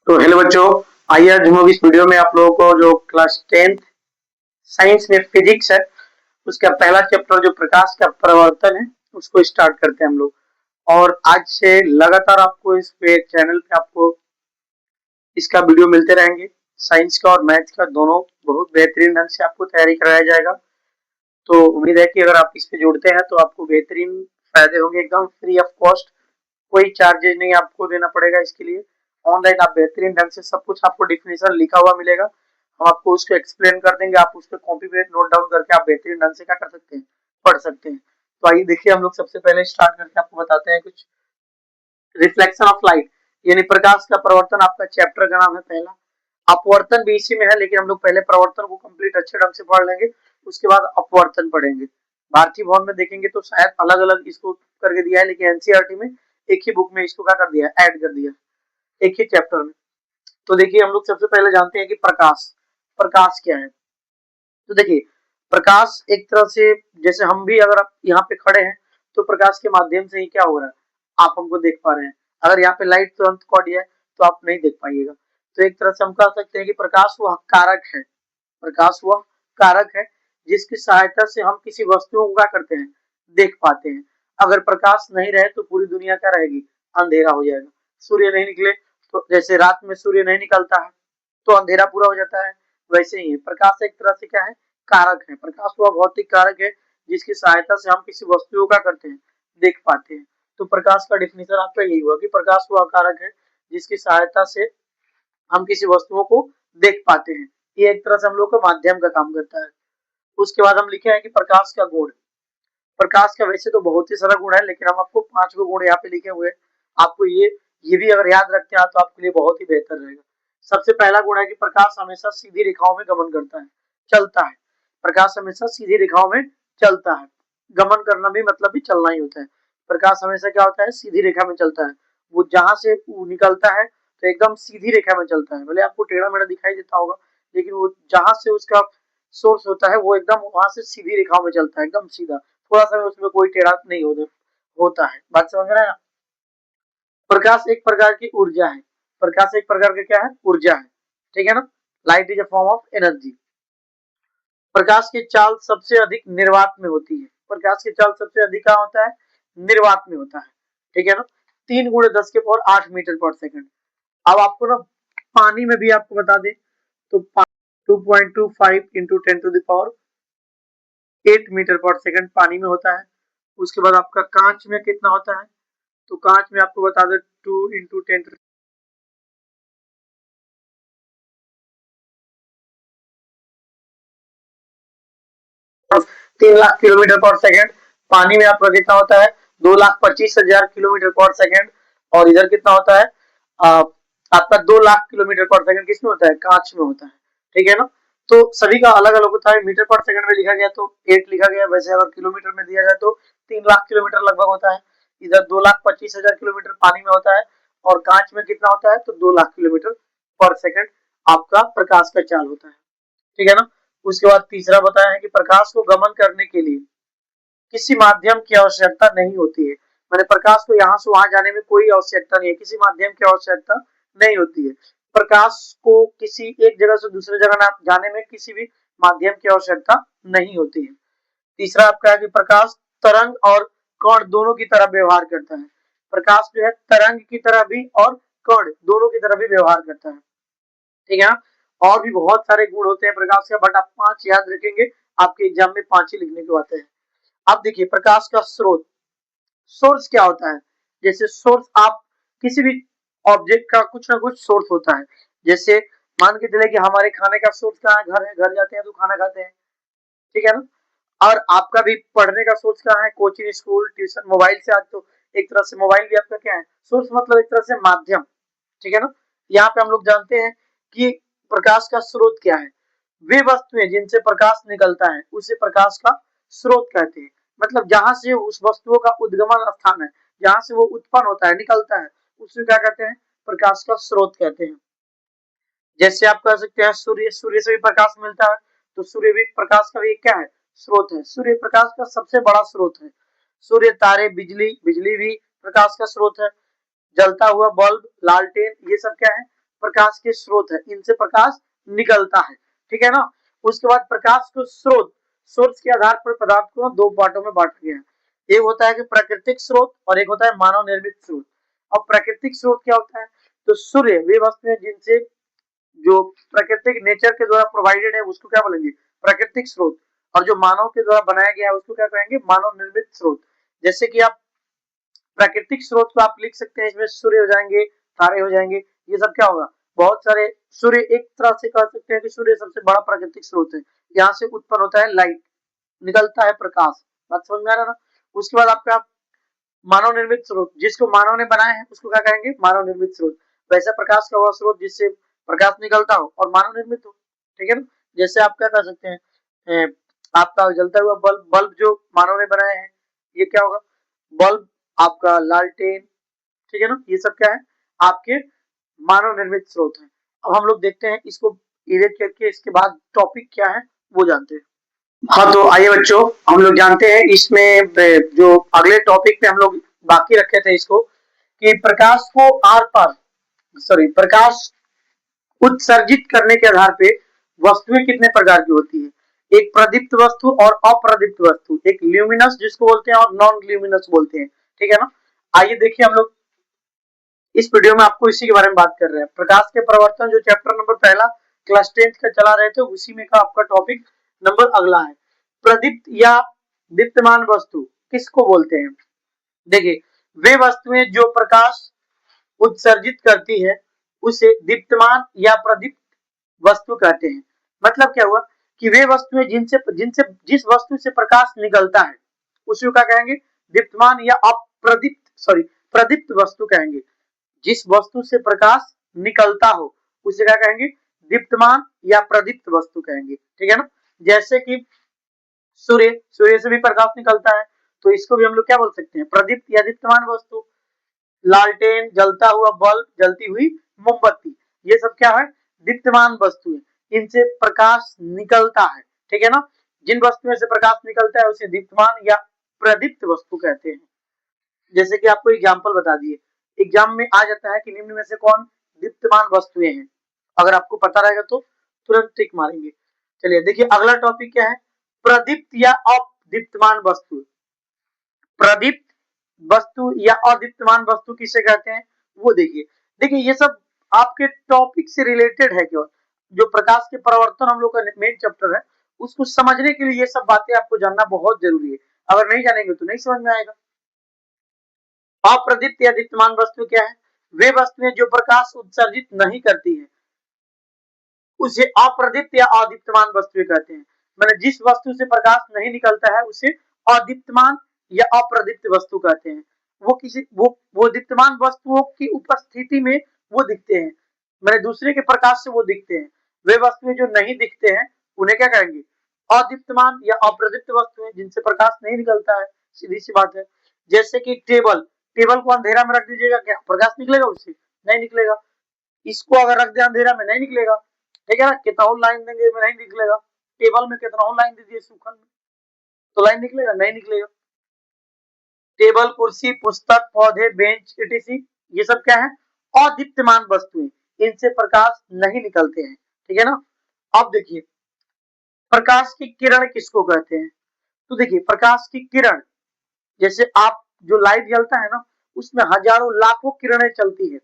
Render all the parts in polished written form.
तो हेलो बच्चों, आइए आज हम लोग इस वीडियो में आप लोगों को जो क्लास 10th साइंस में फिजिक्स है उसका पहला चैप्टर जो प्रकाश का प्रवर्तन है उसको स्टार्ट करते हैं हम लोग। और आज से लगातार आपको इस पे चैनल पे आपको इसका वीडियो मिलते रहेंगे। साइंस का और मैथ्स का दोनों बहुत बेहतरीन ढंग से आपको तैयारी कराया जाएगा। तो उम्मीद है कि अगर आप इस पे जुड़ते हैं तो आपको बेहतरीन फायदे होंगे, एकदम फ्री ऑफ कॉस्ट, कोई चार्जेज नहीं आपको देना पड़ेगा इसके लिए। ऑनलाइन आप बेहतरीन ढंग से सब कुछ आपको डिफिनेशन लिखा हुआ मिलेगा, हम आपको उसको एक्सप्लेन कर देंगे, आप उस पर कॉपी पे नोट डाउन करके आप बेहतरीन ढंग से क्या कर सकते हैं, पढ़ सकते हैं। तो आइए देखिए, हम लोग सबसे पहले स्टार्ट करके आपको बताते हैं कुछ रिफ्लेक्शन ऑफ लाइट यानी प्रकाश का प्रवर्तन। आपका चैप्टर का नाम है पहला। अपवर्तन भी इसी में है, लेकिन हम लोग पहले प्रवर्तन को कंप्लीट अच्छे ढंग से पढ़ लेंगे, उसके बाद अपवर्तन पढ़ेंगे। भारतीय भवन में देखेंगे तो शायद अलग अलग इसको करके दिया है, लेकिन एनसीईआरटी में एक ही बुक में इसको क्या कर दिया, ऐड कर दिया एक ही चैप्टर में। तो देखिए, हम लोग सबसे पहले जानते हैं कि प्रकाश प्रकाश क्या है। तो देखिए, प्रकाश एक तरह से जैसे हम भी अगर आप यहाँ पे खड़े हैं तो प्रकाश के माध्यम से ही क्या हो रहा है, आप हमको देख पा रहे हैं। अगर यहाँ पे लाइट तुरंत कट जाए तो आप नहीं देख पाइएगा। तो एक तरह से हम कह सकते हैं कि प्रकाश वह कारक है, प्रकाश वह कारक है जिसकी सहायता से हम किसी वस्तु को क्या करते हैं, देख पाते हैं। अगर प्रकाश नहीं रहे तो पूरी दुनिया क्या रहेगी, अंधेरा हो जाएगा। सूर्य नहीं निकले तो जैसे रात में सूर्य नहीं निकलता है तो अंधेरा पूरा हो जाता है, वैसे ही प्रकाश एक तरह से क्या है, कारक है। प्रकाश वह भौतिक कारक है जिसकी सहायता से हम किसी वस्तु को क्या करते हैं, देख पाते हैं। तो प्रकाश का डिफिनेशन आपका यही हुआ कि प्रकाश वह कारक है जिसकी सहायता से हम किसी वस्तुओं को देख पाते हैं। ये एक तरह से हम लोग का माध्यम का काम करता है। उसके बाद हम लिखे हैं कि प्रकाश का गुण। प्रकाश का वैसे तो बहुत ही सारा गुण है, लेकिन हम आपको 5 गो गुण यहाँ पे लिखे हुए हैं। आपको ये भी अगर याद रखते हैं तो आपके लिए बहुत ही बेहतर रहेगा। सबसे पहला गुण है कि प्रकाश हमेशा सीधी रेखाओं में गमन करता है, चलता है। प्रकाश हमेशा सीधी रेखाओं में चलता है। गमन करना भी मतलब भी चलना ही होता है। प्रकाश हमेशा क्या होता है, सीधी रेखा में चलता है। वो जहां से निकलता है तो एकदम सीधी रेखा में चलता है। भले आपको टेढ़ा मेढ़ा दिखाई देता होगा, लेकिन वो जहां से उसका सोर्स होता है वो एकदम वहां से सीधी रेखाओं में चलता है, एकदम सीधा। थोड़ा सा उसमें कोई टेढ़ा नहीं होता है। बात समझ रहे हैं ना। प्रकाश एक प्रकार की ऊर्जा है। प्रकाश एक प्रकार का क्या है, ऊर्जा है, ठीक है ना। Light is a form of energy. प्रकाश की चाल सबसे अधिक निर्वात में होती है। प्रकाश की चाल सबसे अधिक कहाँ होता है, निर्वात में होता है, ठीक है ना। 3 गुणे 10 के पावर 8 मीटर पर सेकंड। अब आपको ना पानी में भी आपको बता दें तो 2.25 into 10 to the power 8 metre per second पानी में होता है। उसके बाद आपका कांच में कितना होता है, तो कांच में आपको बता दें 2 इंटू 10 3 लाख किलोमीटर पर सेकंड। पानी में आपका कितना होता है, 2,25,000 किलोमीटर पर सेकंड। और इधर कितना होता है, आपका 2 लाख किलोमीटर पर सेकंड किसमें होता है, कांच में होता है, ठीक है ना। तो सभी का अलग अलग होता है। मीटर पर सेकंड में लिखा गया तो 8 लिखा गया, वैसे अगर किलोमीटर में दिया जाए तो 3 लाख किलोमीटर लगभग होता है। इधर 2,25,000 किलोमीटर पानी में होता है और कांच में कितना होता है, तो 2 लाख किलोमीटर पर सेकंड आपका प्रकाश का चाल होता है, ठीक है ना। उसके बाद तीसरा बताया है कि प्रकाश को गमन करने के लिए किसी माध्यम की आवश्यकता नहीं होती है। मैंने प्रकाश को यहाँ से वहां जाने में कोई आवश्यकता नहीं है, किसी माध्यम की आवश्यकता नहीं होती है। प्रकाश को किसी एक जगह से दूसरे जगह जाने में किसी भी माध्यम की आवश्यकता नहीं होती है। तीसरा आपका है कि प्रकाश तरंग और कण दोनों की तरह व्यवहार करता है। प्रकाश जो है तरंग की तरह भी और कण दोनों की तरह भी व्यवहार करता है, ठीक है ना। और भी बहुत सारे गुण होते हैं प्रकाश का, बट आप 5 याद रखेंगे, आपके एग्जाम में 5 ही लिखने को आते हैं। अब देखिए प्रकाश का स्रोत, सोर्स क्या होता है। जैसे सोर्स आप किसी भी ऑब्जेक्ट का कुछ ना कुछ सोर्स होता है। जैसे मान के चले कि हमारे खाने का सोर्स कहाँ है, घर है, घर जाते हैं तो खाना खाते हैं, ठीक है ना। और आपका भी पढ़ने का सोर्स कहाँ है, कोचिंग, स्कूल, ट्यूशन, मोबाइल से। आज तो एक तरह से मोबाइल भी आपका क्या है, सोर्स, मतलब एक तरह से माध्यम, ठीक है ना। यहाँ पे हम लोग जानते हैं कि प्रकाश का स्रोत क्या है। वे वस्तुएं जिनसे प्रकाश निकलता है उसे प्रकाश का स्रोत कहते हैं। मतलब जहां से उस वस्तुओं का उद्गमन स्थान है, जहां से वो उत्पन्न होता है, निकलता है, उसे क्या कहते हैं, प्रकाश का स्रोत कहते हैं। जैसे आप कह सकते हैं सूर्य, सूर्य से भी प्रकाश मिलता है, तो सूर्य भी प्रकाश का भी क्या है, स्रोत है। सूर्य प्रकाश का सबसे बड़ा स्रोत है। सूर्य, तारे, बिजली, बिजली भी प्रकाश का स्रोत है। जलता हुआ बल्ब, लालटेन, ये सब क्या है, प्रकाश के स्रोत है, इनसे प्रकाश निकलता है, ठीक है ना। उसके बाद प्रकाश को स्रोत, सोर्स के आधार पर पदार्थ को दो पार्टों में बांटा गया है। एक होता है कि प्राकृतिक स्रोत और एक होता है मानव निर्मित स्रोत। अब प्राकृतिक स्रोत क्या होता है, तो सूर्य वे वस्तुएं जिनसे जो प्राकृतिक नेचर के द्वारा प्रोवाइडेड है उसको क्या बोलेंगे, प्राकृतिक स्रोत। और जो मानव के द्वारा बनाया गया है उसको क्या कहेंगे, मानव निर्मित स्रोत। जैसे कि आप प्राकृतिक स्रोत को आप लिख सकते हैं, इसमें सूर्य हो जाएंगे, तारे हो जाएंगे, ये सब क्या होगा, बहुत सारे। सूर्य एक तरह से कह सकते हैं कि सूर्य सबसे बड़ा प्राकृतिक स्रोत है, यहाँ से उत्पन्न होता है लाइट, निकलता है प्रकाश। बात समझ में आ रहा ना। उसके बाद आपका मानव निर्मित स्रोत, जिसको मानव ने बनाया है उसको क्या कहेंगे, मानव निर्मित स्रोत। वैसा प्रकाश का वह स्रोत जिससे प्रकाश निकलता हो और मानव निर्मित हो, ठीक है ना। जैसे आप क्या कर सकते हैं, आपका जलता हुआ बल्ब, बल्ब जो मानव ने बनाया है, ये क्या होगा, बल्ब, आपका लालटेन, ठीक है ना, ये सब क्या है, आपके मानव निर्मित स्रोत है। अब हम लोग देखते हैं इसको इरेज करके, इसके बाद टॉपिक क्या है वो जानते हैं। हाँ, तो आइए बच्चों, हम लोग जानते हैं इसमें जो अगले टॉपिक पे हम लोग बाकी रखे थे इसको, कि प्रकाश को आर पार, सॉरी, प्रकाश उत्सर्जित करने के आधार पे वस्तुएं कितने प्रकार की होती है। एक प्रदीप्त वस्तु और अप्रदीप्त वस्तु, एक ल्यूमिनस जिसको बोलते हैं और नॉन ल्यूमिनस बोलते हैं, ठीक है ना। आइए देखिए, हम लोग इस वीडियो में आपको इसी के बारे में बात कर रहे हैं। प्रकाश के प्रवर्तन जो चैप्टर नंबर पहला क्लास 10th का चला रहे थे, उसी में का आपका टॉपिक नंबर अगला है। प्रदीप्त या दीप्तमान वस्तु किसको बोलते हैं। देखिए, वे वस्तुएं जो प्रकाश उत्सर्जित करती है उसे दीप्तमान या प्रदीप्त वस्तु कहते हैं। मतलब क्या हुआ कि वे वस्तुएं जिनसे जिनसे जिस वस्तु से प्रकाश निकलता है उसे क्या कहेंगे, दीप्तमान या अप्रदीप्त, सॉरी, प्रदीप्त वस्तु कहेंगे। जिस वस्तु से प्रकाश निकलता हो उसे क्या कहेंगे, दीप्तमान या प्रदीप्त वस्तु कहेंगे, ठीक है ना। जैसे कि सूर्य, सूर्य से भी प्रकाश निकलता है, तो इसको भी हम लोग क्या बोल सकते हैं, प्रदीप्त या दीप्तमान वस्तु। लालटेन, जलता हुआ बल्ब, जलती हुई मोमबत्ती, ये सब क्या है, दीप्तमान वस्तु है, इनसे प्रकाश निकलता है, ठीक है ना। जिन वस्तुओं से प्रकाश निकलता है उसे दीप्तमान या प्रदीप्त वस्तु कहते हैं। जैसे कि आपको एग्जाम्पल बता दिए, एग्जाम में आ जाता है कि निम्न में से कौन दीप्तमान वस्तुएं हैं। अगर आपको पता रहेगा तो तुरंत टिक मारेंगे। चलिए देखिए, अगला टॉपिक क्या है, प्रदीप्त या अदीप्तमान वस्तु। प्रदीप्त वस्तु या अदीप्तमान वस्तु किसे कहते हैं वो देखिए। देखिए, ये सब आपके टॉपिक से रिलेटेड है, केवल जो प्रकाश के प्रवर्तन हम लोग का मेन चैप्टर है, उसको समझने के लिए ये सब बातें आपको जानना बहुत जरूरी है। अगर नहीं जानेंगे तो नहीं समझ में आएगा। अप्रदीप्त या दीप्तमान वस्तु क्या है, वे वस्तुएं जो प्रकाश उत्सर्जित नहीं करती है उसे अप्रदीप्त या अदीप्तमान वस्तुएं कहते हैं। मैंने जिस वस्तु से प्रकाश नहीं निकलता है उसे अदीप्तमान या अप्रदीप्त वस्तु कहते हैं। वो किसी वो दीप्तमान वस्तुओं की उपस्थिति में वो दिखते हैं, मैंने दूसरे के प्रकाश से वो दिखते हैं। वे वस्तुएं जो नहीं दिखते हैं उन्हें क्या कहेंगे, अदीप्तमान या अप्रदीप्त वस्तुएं, जिनसे प्रकाश नहीं निकलता है, सीधी सी बात है। जैसे कि टेबल, टेबल को अंधेरा में रख दीजिएगा, क्या प्रकाश निकलेगा उससे, नहीं निकलेगा। इसको अगर रख दे अंधेरा में, नहीं निकलेगा, ठीक है ना। कितना लाइन देंगे में नहीं निकलेगा, टेबल में कितना लाइन दीजिए सूखन में, तो लाइन निकलेगा, नहीं निकलेगा। टेबल, कुर्सी, पुस्तक, पौधे, बेंच, etc, ये सब क्या है, अदीप्तमान वस्तुएं, इनसे प्रकाश नहीं निकलते हैं, ठीक है ना। अब देखिए, प्रकाश की किरण किसको कहते हैं। तो देखिए, प्रकाश की किरण, जैसे आप जो लाइट जलता है ना, उसमें हजारों लाखों किरणें चलती है।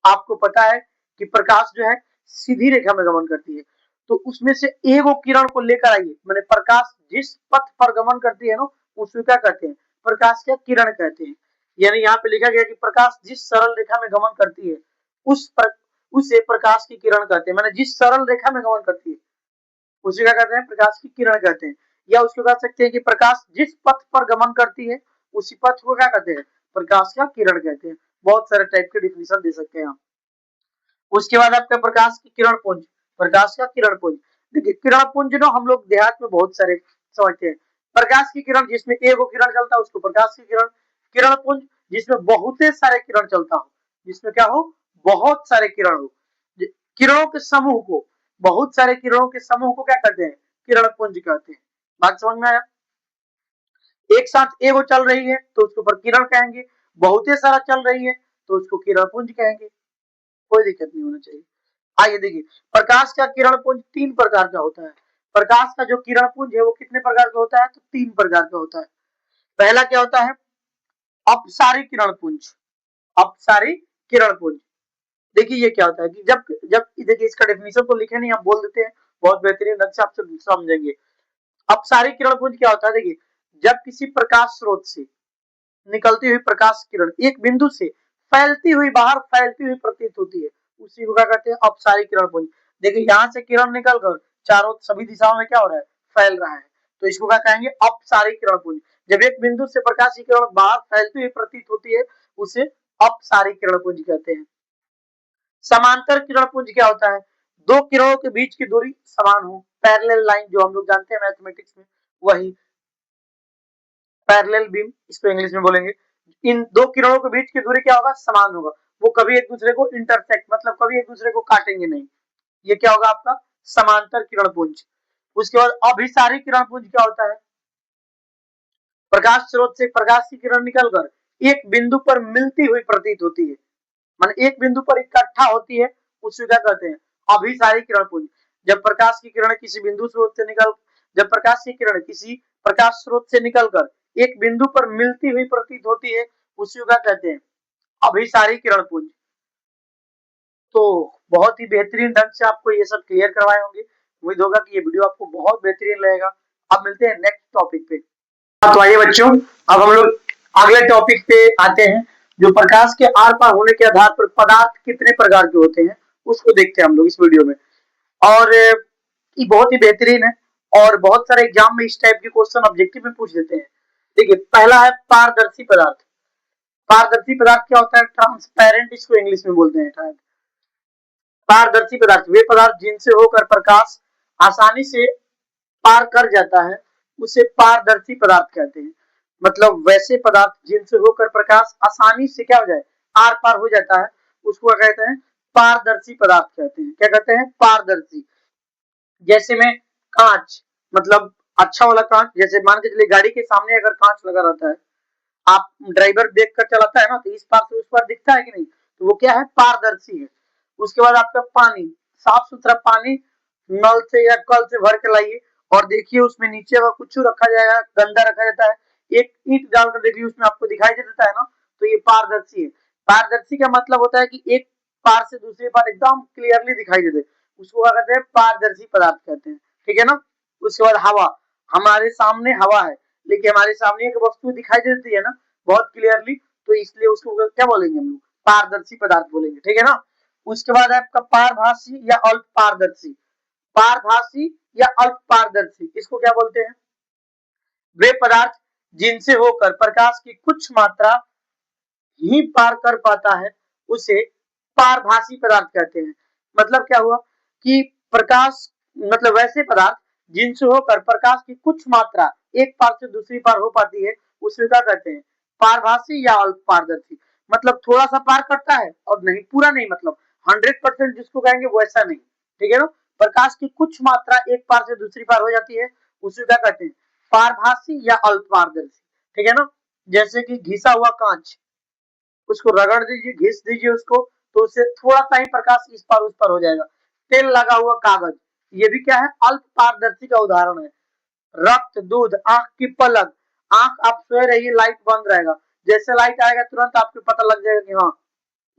आपको पता है कि प्रकाश जो है सीधी रेखा में गमन करती है, तो उसमें से एगो किरण को लेकर आइए, मैंने प्रकाश जिस पथ पर गमन करती है ना उसको क्या कहते हैं, प्रकाश का किरण कहते हैं। यानी यहाँ पे लिखा गया कि प्रकाश जिस सरल रेखा में गमन करती है उसे प्रकाश की किरण कहते हैं। मैंने जिस सरल रेखा में गमन करती है उसे क्या कहते हैं, प्रकाश की किरण कहते हैं। या उसको कह सकते हैं कि प्रकाश जिस पथ पर गमन करती है उसी पथ को क्या कहते हैं, प्रकाश का किरण कहते हैं। बहुत सारे टाइप के डिफिनेशन दे सकते हैं आप। उसके बाद आपका प्रकाश की किरण पुंज, प्रकाश का किरण पुंज। देखिए, किरण पुंज ना हम लोग देहात में बहुत सारे समझते हैं। प्रकाश की किरण जिसमें एगो किरण चलता है उसको प्रकाश की किरण, किरण पुंज जिसमें बहुत सारे किरण चलता हो, जिसमें क्या हो, बहुत सारे किरण हो, किरणों के समूह को, बहुत सारे किरणों के समूह को क्या कहते हैं, किरण पुंज कहते हैं। बात समझ में आया। एक साथ एगो चल रही है तो उसके ऊपर किरण कहेंगे, बहुत सारा चल रही है तो उसको किरण पुंज कहेंगे। कोई दिक्कत नहीं होना चाहिए। आइए देखिए, प्रकाश का किरण पुंज 3 प्रकार का होता है। प्रकाश का जो किरण पुंज है वो कितने प्रकार का होता है, तो 3 प्रकार का होता है। पहला क्या होता है, अपसारी किरण पुंज। अपसारी किरण पुंज, देखिए ये क्या होता है कि जब जब देखिए इसका डेफिनेशन तो लिखे नहीं, आप बोल देते हैं, बहुत बेहतरीन ढंग से आप सब समझेंगे। अपसारी किरण पुंज क्या होता है, देखिए जब किसी प्रकाश स्रोत से निकलती हुई प्रकाश किरण एक बिंदु से फैलती हुई बाहर फैलती हुई प्रतीत होती है, उसी को क्या कहते हैं, अपसारी किरण पुंज। देखिए यहाँ से किरण निकलकर चारों सभी दिशाओं में क्या हो रहा है, फैल रहा है, तो इसको क्या कहेंगे, अपसारी किरण पुंज। जब एक बिंदु से प्रकाश की किरण बाहर फैलती हुई प्रतीत होती है, उसे अपसारी किरण पुंज कहते हैं। समांतर किरण पुंज क्या होता है, दो किरणों के बीच की दूरी समान हो, पैरेलल लाइन जो हम लोग जानते हैं मैथमेटिक्स में, वही पैरेलल बीम इसको इंग्लिश में बोलेंगे। इन दो किरणों के बीच की दूरी क्या होगा, समान होगा, वो कभी एक दूसरे को इंटरसेक्ट मतलब कभी एक दूसरे को काटेंगे नहीं, ये क्या होगा आपका समांतर किरण पुंज। उसके बाद अभिसारी किरण पुंज क्या होता है, प्रकाश स्रोत से प्रकाश की किरण निकलकर एक बिंदु पर मिलती हुई प्रतीत होती है, माने एक बिंदु पर इकट्ठा होती है, उसे क्या कहते हैं, अभिसारी किरण पुंज। जब प्रकाश की किरण किसी बिंदु स्रोत से निकल जब प्रकाश की किरण किसी प्रकाश स्रोत से निकलकर एक बिंदु पर मिलती हुई प्रतीत होती है, उसे क्या कहते हैं, अभिसारी किरण पुंज। तो बहुत ही बेहतरीन ढंग से आपको ये सब क्लियर करवाए होंगे, उम्मीद होगा कि ये वीडियो आपको बहुत बेहतरीन लगेगा। अब मिलते हैं नेक्स्ट टॉपिक पे। तो आइए बच्चों, अब हम लोग अगले टॉपिक पे आते हैं, जो प्रकाश के आर पार होने के आधार पर पदार्थ कितने प्रकार के होते हैं उसको देखते हैं हम लोग इस वीडियो में। और ये बहुत ही बेहतरीन है, और बहुत सारे एग्जाम में इस टाइप के क्वेश्चन ऑब्जेक्टिव में पूछ देते हैं। देखिए पहला है पारदर्शी पदार्थ। पारदर्शी पदार्थ क्या होता है, ट्रांसपेरेंट इसको इंग्लिश में बोलते हैं। पारदर्शी पदार्थ वे पदार्थ जिनसे होकर प्रकाश आसानी से पार कर जाता है, उसे पारदर्शी पदार्थ कहते हैं। मतलब वैसे पदार्थ जिनसे होकर प्रकाश आसानी से क्या हो जाए, आर पार हो जाता है, उसको क्या कहते हैं, पारदर्शी पदार्थ कहते हैं। क्या कहते हैं, पारदर्शी। जैसे में कांच, मतलब अच्छा वाला कांच, जैसे मान के चलिए गाड़ी के सामने अगर कांच लगा रहता है, आप ड्राइवर देख कर चलाता है ना, तो इस पार से उस पार दिखता है कि नहीं, तो वो क्या है, पारदर्शी है। उसके बाद आपका पानी, साफ सुथरा पानी नल से या कल से भर के लाइए और देखिए उसमें नीचे अगर कुछ रखा जाएगा, गंदा रखा जाता है, एक ईंट डालकर देखिए उसमें आपको दिखाई दे देता है ना, तो ये पारदर्शी है। पारदर्शी का मतलब होता है कि एक पार से दूसरे पार एकदम क्लियरली दिखाई दे दे, उसको क्या कहते हैं, पारदर्शी पदार्थ कहते हैं। ठीक है ना। उसके बाद हवा, हमारे सामने हवा है लेकिन हमारे सामने एक वस्तु दिखाई देती है ना बहुत क्लियरली, तो इसलिए उसको क्या बोलेंगे हम लोग, पारदर्शी पदार्थ बोलेंगे। ठीक है ना। उसके बाद आपका पारभासी या अल्प पारदर्शी। पारभासी या अल्प पारदर्शी इसको क्या बोलते हैं, वे पदार्थ जिनसे होकर प्रकाश की कुछ मात्रा ही पार कर पाता है, उसे पारभासी पदार्थ कहते हैं। मतलब क्या हुआ कि प्रकाश, मतलब वैसे पदार्थ जिनसे होकर प्रकाश की कुछ मात्रा एक पार से दूसरी पार हो पाती है, उसे क्या कहते हैं, पारभासी या अल्प पारदर्शी। मतलब थोड़ा सा पार करता है और नहीं, पूरा नहीं, मतलब 100% जिसको कहेंगे वैसा नहीं। ठीक है ना। प्रकाश की कुछ मात्रा एक पार से दूसरी पार हो जाती है, उसे क्या कहते हैं, पारभासी या अल्प पारदर्शी। ठीक है ना। जैसे कि घिसा हुआ कांच, उसको रगड़ दीजिए, घिस दीजिए उसको, तो उससे थोड़ा सा ही प्रकाश इस पार उस पार हो जाएगा। तेल लगा हुआ कागज, ये भी क्या है, अल्प पारदर्शी का उदाहरण है। रक्त, दूध, आंख की पलक, आंख आप सोए रहिए लाइट बंद रहेगा, जैसे लाइट आएगा तुरंत आपको पता लग जाएगा कि हाँ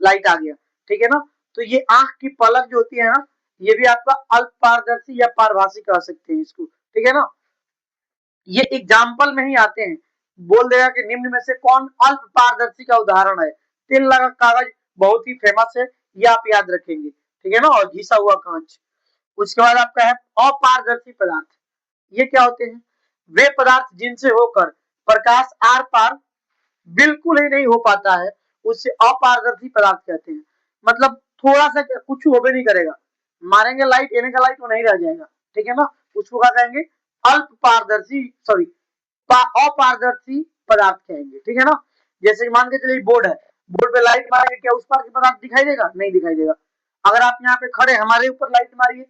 लाइट आ गया। ठीक है ना। तो ये आंख की पलक जो होती है ना, ये भी आपका अल्प पारदर्शी या पारभासी कह सकते हैं इसको। ठीक है ना। ये एग्जाम्पल में ही आते हैं, बोल देगा कि निम्न में से कौन अल्प पारदर्शी का उदाहरण है। तेल लगा कागज बहुत ही फेमस है, ये आप याद रखेंगे। ठीक है ना। और घिसा हुआ कांच। उसके बाद आपका है अपारदर्शी पदार्थ। ये क्या होते हैं, वे पदार्थ जिनसे होकर प्रकाश आर पार बिल्कुल ही नहीं हो पाता है, उससे अपारदर्शी पदार्थ कहते हैं। मतलब थोड़ा सा कुछ हो भी नहीं करेगा, मारेंगे लाइट, एने का लाइट वो नहीं रह जाएगा। ठीक है ना। उसको क्या कहेंगे, अल्प पारदर्शी, सॉरी अपारदर्शी पदार्थ कहेंगे। ठीक है ना। जैसे मान के चलिए बोर्ड है, बोर्ड पे लाइट मारेंगे, क्या उस पार की पदार्थ दिखाई देगा, नहीं दिखाई देगा। अगर आप यहाँ पे खड़े हमारे ऊपर लाइट मारिए